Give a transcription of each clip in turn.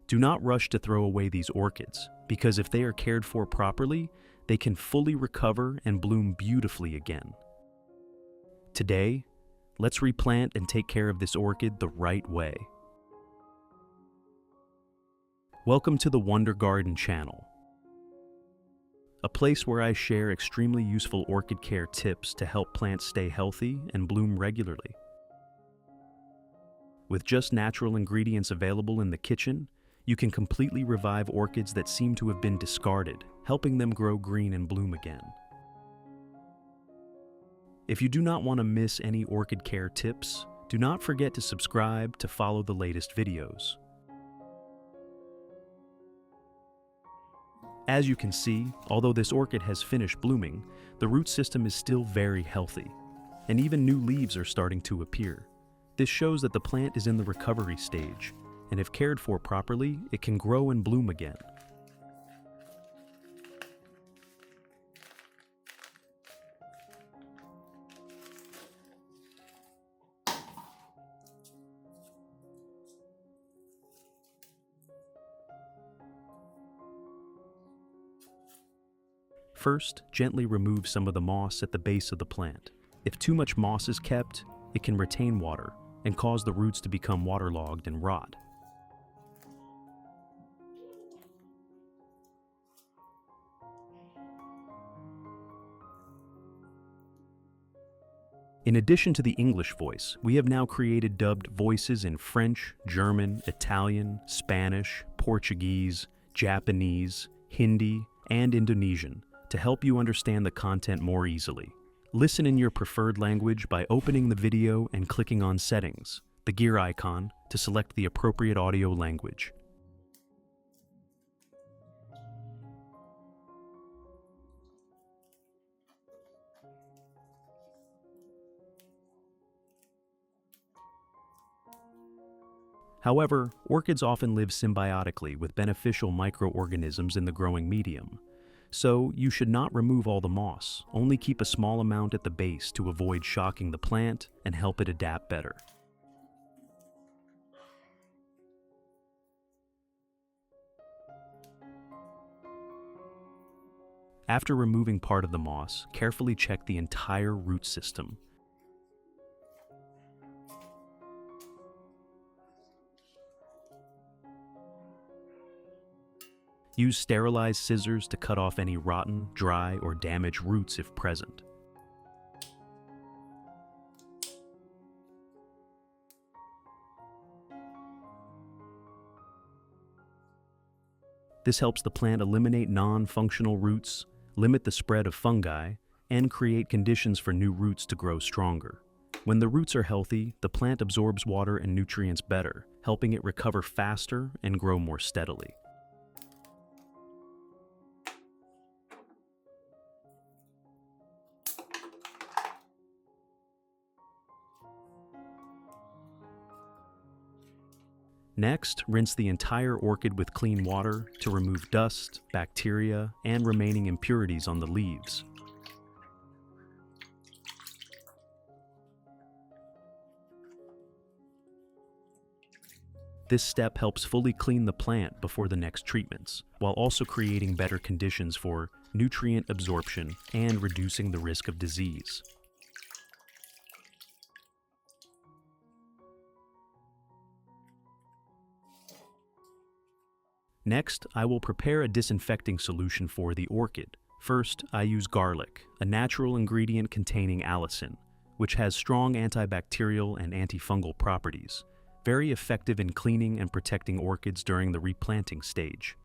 Do not rush to throw away these orchids, because if they are cared for properly, they can fully recover and bloom beautifully again. Today, let's replant and take care of this orchid the right way. Welcome to the Wonder Garden channel, a place where I share extremely useful orchid care tips to help plants stay healthy and bloom regularly. With just natural ingredients available in the kitchen, you can completely revive orchids that seem to have been discarded, helping them grow green and bloom again. If you do not want to miss any orchid care tips, do not forget to subscribe to follow the latest videos. As you can see, although this orchid has finished blooming, the root system is still very healthy, and even new leaves are starting to appear. This shows that the plant is in the recovery stage, and if cared for properly, it can grow and bloom again. First, gently remove some of the moss at the base of the plant. If too much moss is kept, it can retain water and cause the roots to become waterlogged and rot. In addition to the English voice, we have now created dubbed voices in French, German, Italian, Spanish, Portuguese, Japanese, Hindi, and Indonesian to help you understand the content more easily. Listen in your preferred language by opening the video and clicking on Settings, the gear icon, to select the appropriate audio language. However, orchids often live symbiotically with beneficial microorganisms in the growing medium. So, you should not remove all the moss, only keep a small amount at the base to avoid shocking the plant and help it adapt better. After removing part of the moss, carefully check the entire root system. Use sterilized scissors to cut off any rotten, dry, or damaged roots if present. This helps the plant eliminate non-functional roots, limit the spread of fungi, and create conditions for new roots to grow stronger. When the roots are healthy, the plant absorbs water and nutrients better, helping it recover faster and grow more steadily. Next, rinse the entire orchid with clean water to remove dust, bacteria, and remaining impurities on the leaves. This step helps fully clean the plant before the next treatments, while also creating better conditions for nutrient absorption and reducing the risk of disease. Next, I will prepare a disinfecting solution for the orchid. First, I use garlic, a natural ingredient containing allicin, which has strong antibacterial and antifungal properties, very effective in cleaning and protecting orchids during the replanting stage.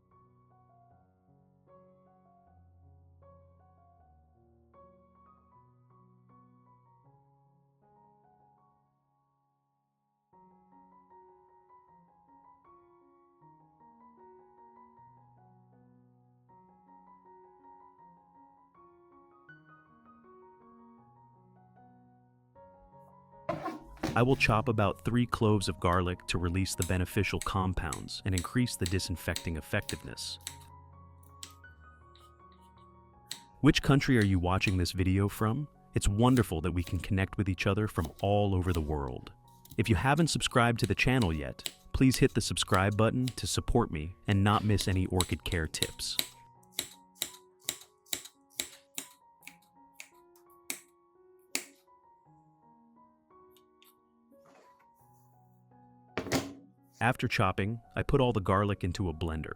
I will chop about 3 cloves of garlic to release the beneficial compounds and increase the disinfecting effectiveness. Which country are you watching this video from? It's wonderful that we can connect with each other from all over the world. If you haven't subscribed to the channel yet, Please hit the subscribe button to support me and not miss any orchid care tips. After chopping, I put all the garlic into a blender.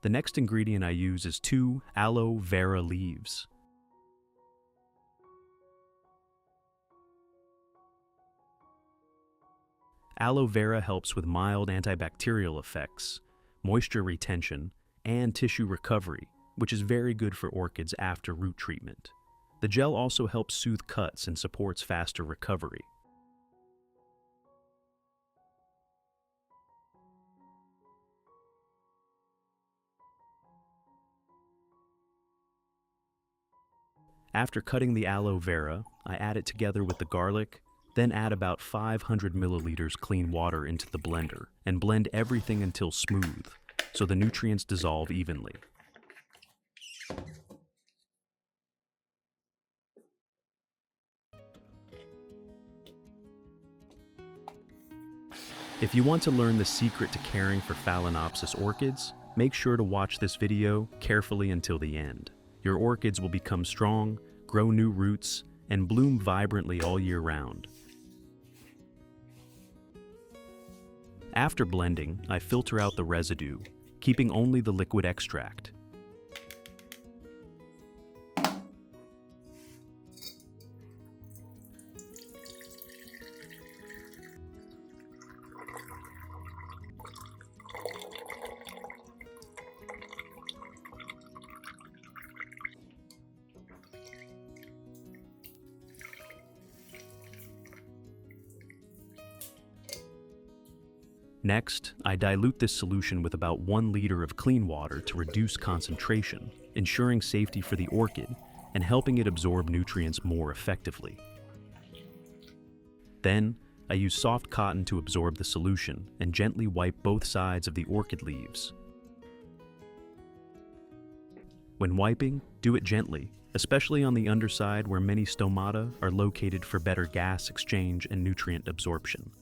The next ingredient I use is 2 aloe vera leaves. Aloe vera helps with mild antibacterial effects, moisture retention, and tissue recovery, which is very good for orchids after root treatment. The gel also helps soothe cuts and supports faster recovery. After cutting the aloe vera, I add it together with the garlic, then add about 500 milliliters clean water into the blender and blend everything until smooth, so the nutrients dissolve evenly. If you want to learn the secret to caring for Phalaenopsis orchids, make sure to watch this video carefully until the end. Your orchids will become strong, grow new roots, and bloom vibrantly all year round. After blending, I filter out the residue, keeping only the liquid extract. Next, I dilute this solution with about 1 liter of clean water to reduce concentration, ensuring safety for the orchid and helping it absorb nutrients more effectively. Then, I use soft cotton to absorb the solution and gently wipe both sides of the orchid leaves. When wiping, do it gently, especially on the underside where many stomata are located for better gas exchange and nutrient absorption.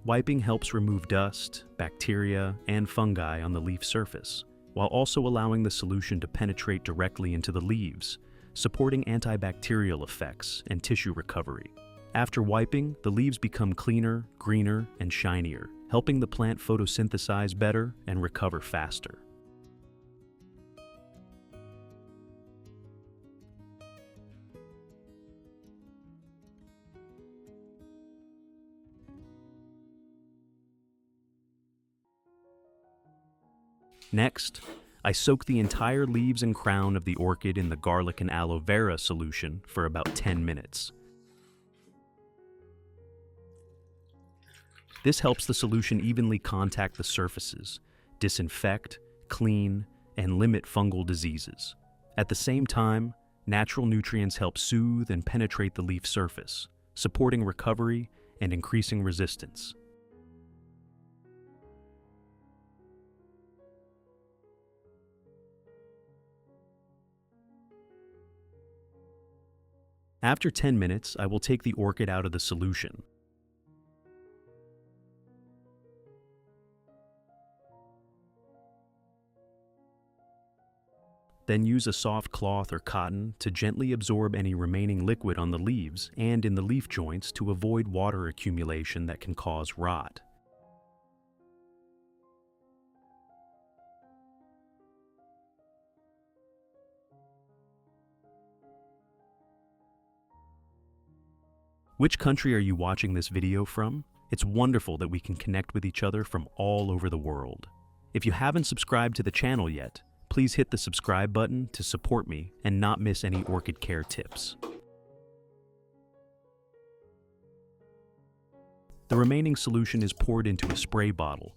Wiping helps remove dust, bacteria, and fungi on the leaf surface, while also allowing the solution to penetrate directly into the leaves, supporting antibacterial effects and tissue recovery. After wiping, the leaves become cleaner, greener, and shinier, helping the plant photosynthesize better and recover faster. Next, I soak the entire leaves and crown of the orchid in the garlic and aloe vera solution for about 10 minutes. This helps the solution evenly contact the surfaces, disinfect, clean, and limit fungal diseases. At the same time, natural nutrients help soothe and penetrate the leaf surface, supporting recovery and increasing resistance. After 10 minutes, I will take the orchid out of the solution. Then use a soft cloth or cotton to gently absorb any remaining liquid on the leaves and in the leaf joints to avoid water accumulation that can cause rot. Which country are you watching this video from? It's wonderful that we can connect with each other from all over the world. If you haven't subscribed to the channel yet, please hit the subscribe button to support me and not miss any orchid care tips. The remaining solution is poured into a spray bottle.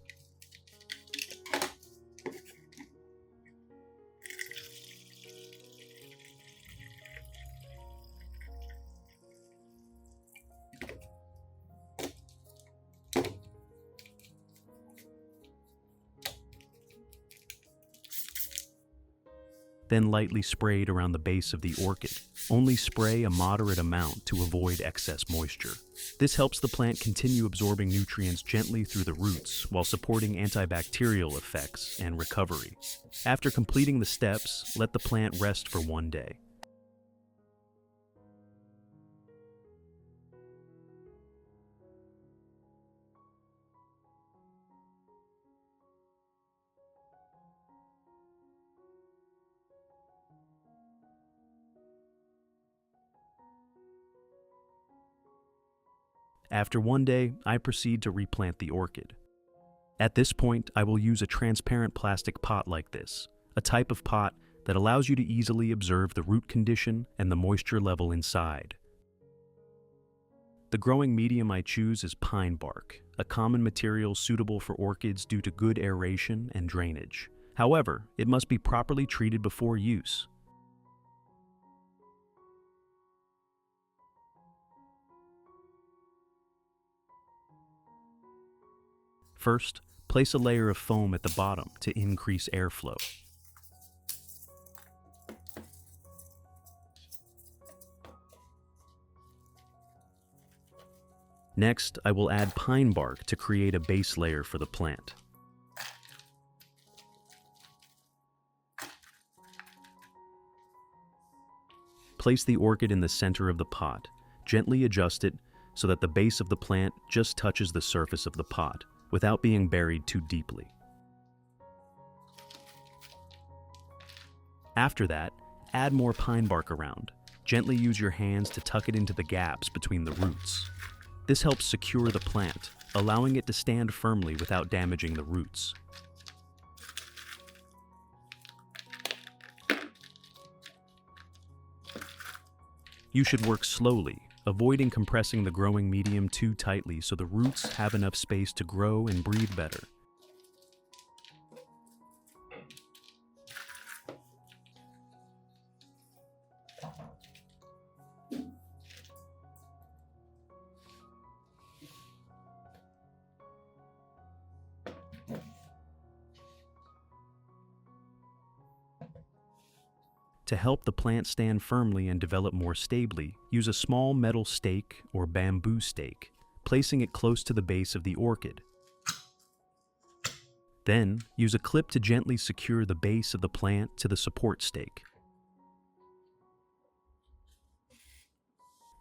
then lightly sprayed around the base of the orchid. Only spray a moderate amount to avoid excess moisture. This helps the plant continue absorbing nutrients gently through the roots while supporting antibacterial effects and recovery. After completing the steps, let the plant rest for 1 day. After 1 day, I proceed to replant the orchid. At this point, I will use a transparent plastic pot like this, a type of pot that allows you to easily observe the root condition and the moisture level inside. The growing medium I choose is pine bark, a common material suitable for orchids due to good aeration and drainage. However, it must be properly treated before use. First, place a layer of foam at the bottom to increase airflow. Next, I will add pine bark to create a base layer for the plant. Place the orchid in the center of the pot. Gently adjust it so that the base of the plant just touches the surface of the pot, without being buried too deeply. After that, add more pine bark around. Gently use your hands to tuck it into the gaps between the roots. This helps secure the plant, allowing it to stand firmly without damaging the roots. You should work slowly, avoiding compressing the growing medium too tightly so the roots have enough space to grow and breathe better. To help the plant stand firmly and develop more stably, use a small metal stake or bamboo stake, placing it close to the base of the orchid. Then, use a clip to gently secure the base of the plant to the support stake.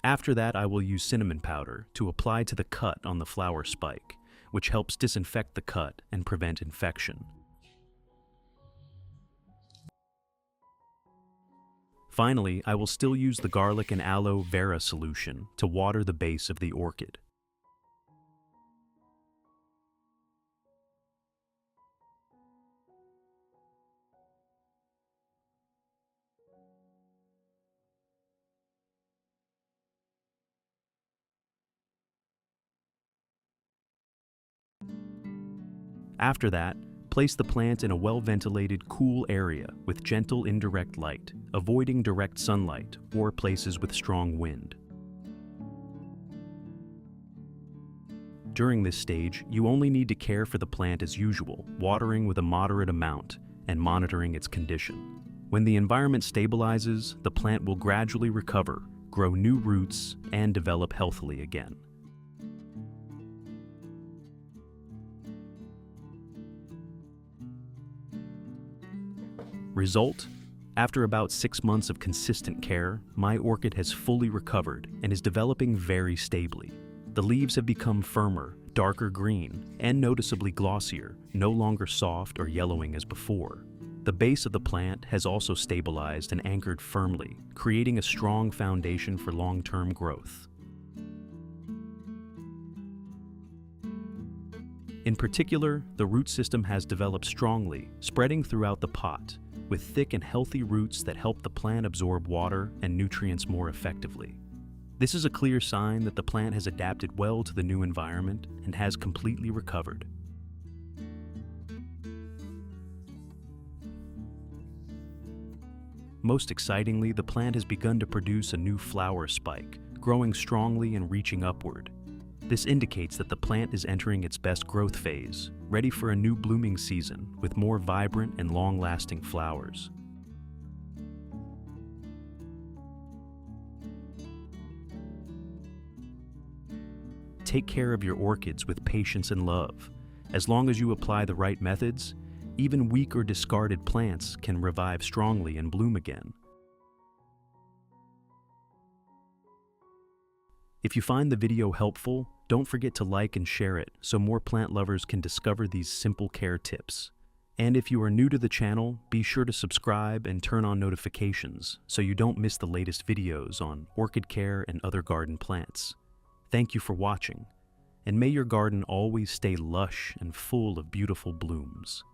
After that, I will use cinnamon powder to apply to the cut on the flower spike, which helps disinfect the cut and prevent infection. Finally, I will still use the garlic and aloe vera solution to water the base of the orchid. After that, place the plant in a well-ventilated, cool area with gentle indirect light, avoiding direct sunlight or places with strong wind. During this stage, you only need to care for the plant as usual, watering with a moderate amount and monitoring its condition. When the environment stabilizes, the plant will gradually recover, grow new roots, and develop healthily again. Result? After about 6 months of consistent care, my orchid has fully recovered and is developing very stably. The leaves have become firmer, darker green, and noticeably glossier, no longer soft or yellowing as before. The base of the plant has also stabilized and anchored firmly, creating a strong foundation for long-term growth. In particular, the root system has developed strongly, spreading throughout the pot, with thick and healthy roots that help the plant absorb water and nutrients more effectively. This is a clear sign that the plant has adapted well to the new environment and has completely recovered. Most excitingly, the plant has begun to produce a new flower spike, growing strongly and reaching upward. This indicates that the plant is entering its best growth phase, ready for a new blooming season with more vibrant and long-lasting flowers. take care of your orchids with patience and love. As long as you apply the right methods, even weak or discarded plants can revive strongly and bloom again. If you find the video helpful, don't forget to like and share it so more plant lovers can discover these simple care tips. And if you are new to the channel, be sure to subscribe and turn on notifications so you don't miss the latest videos on orchid care and other garden plants. Thank you for watching, and may your garden always stay lush and full of beautiful blooms.